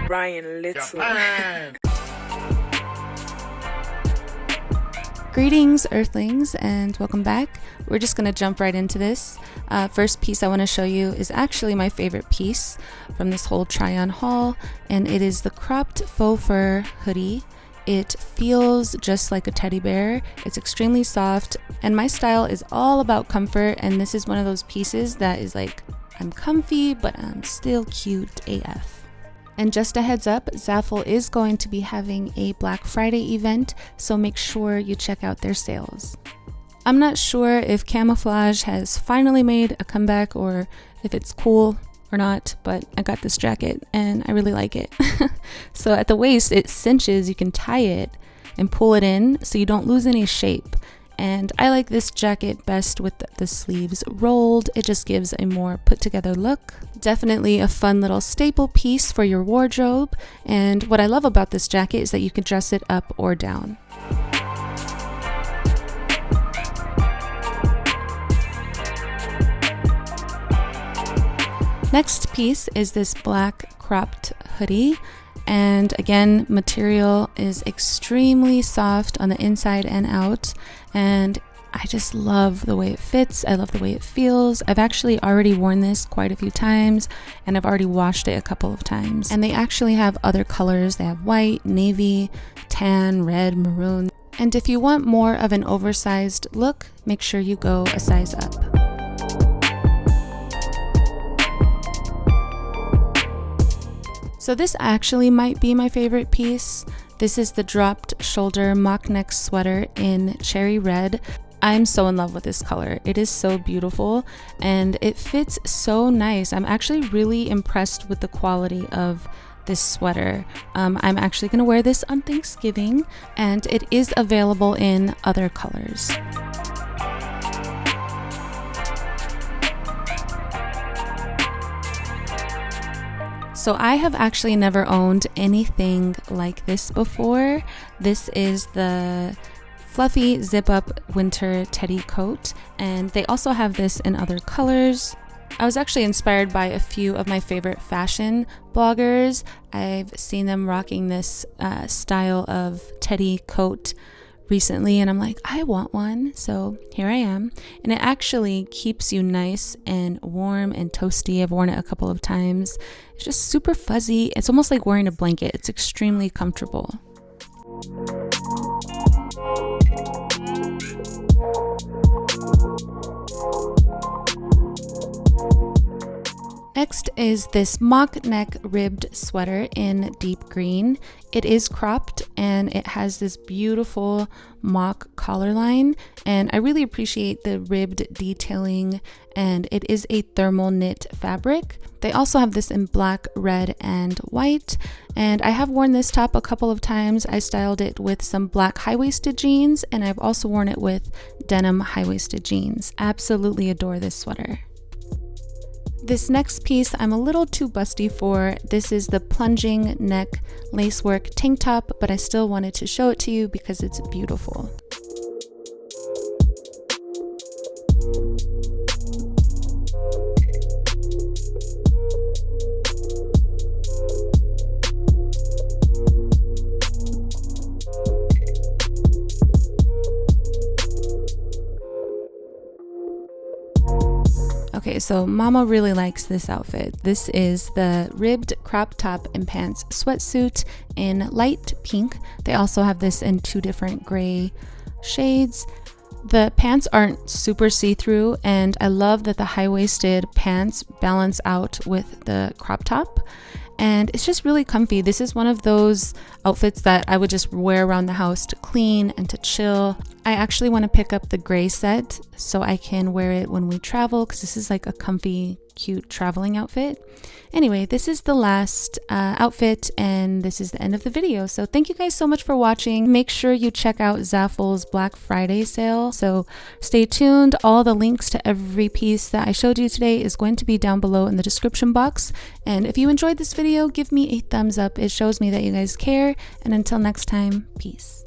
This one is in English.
Brian Little. Greetings, Earthlings, and welcome back. We're just going to jump right into this. First piece I want to show you is actually my favorite piece from this whole try-on haul, and it is the cropped faux fur hoodie. It feels just like a teddy bear. It's extremely soft, and my style is all about comfort, and this is one of those pieces that is like, I'm comfy, but I'm still cute AF. And just a heads up, ZAFUL is going to be having a Black Friday event, so make sure you check out their sales. I'm not sure if camouflage has finally made a comeback or if it's cool or not, but I got this jacket and I really like it. So at the waist, it cinches, you can tie it and pull it in so you don't lose any shape. And I like this jacket best with the sleeves rolled. It just gives a more put together look. Definitely a fun little staple piece for your wardrobe. And what I love about this jacket is that you can dress it up or down. Next piece is this black cropped hoodie. And again, material is extremely soft on the inside and out, and I just love the way it fits. I love the way it feels. I've actually already worn this quite a few times, and I've already washed it a couple of times. And they actually have other colors. They have white, navy, tan, red, maroon. And if you want more of an oversized look, make sure you go a size up. So this actually might be my favorite piece. This is the dropped shoulder mock neck sweater in cherry red. I'm so in love with this color. It is so beautiful and it fits so nice. I'm actually really impressed with the quality of this sweater. I'm actually gonna wear this on Thanksgiving, and it is available in other colors. So I have actually never owned anything like this before. This is the fluffy zip up winter teddy coat, and they also have this in other colors. I was actually inspired by a few of my favorite fashion bloggers. I've seen them rocking this style of teddy coat recently, and I'm like, I want one, so here I am. And it actually keeps you nice and warm and toasty. I've worn it a couple of times. It's just super fuzzy. It's almost like wearing a blanket. It's extremely comfortable. Next is this mock neck ribbed sweater in deep green. It is cropped and it has this beautiful mock collar line, and I really appreciate the ribbed detailing, and it is a thermal knit fabric. They also have this in black, red, and white, and I have worn this top a couple of times. I styled it with some black high-waisted jeans, and I've also worn it with denim high-waisted jeans. Absolutely adore this sweater. This next piece I'm a little too busty for. This is the plunging neck lacework tank top, but I still wanted to show it to you because it's beautiful. Okay, so Mama really likes this outfit. This is the ribbed crop top and pants sweatsuit in light pink. They also have this in two different gray shades. The pants aren't super see-through, and I love that the high-waisted pants balance out with the crop top. And it's just really comfy. This is one of those outfits that I would just wear around the house to clean and to chill. I actually want to pick up the gray set so I can wear it when we travel, because this is like a comfy, cute traveling outfit. Anyway, this is the last outfit, and this is the end of the video. So thank you guys so much for watching. Make sure you check out ZAFUL's Black Friday sale. So stay tuned. All the links to every piece that I showed you today is going to be down below in the description box. And if you enjoyed this video, give me a thumbs up. It shows me that you guys care. And until next time, peace.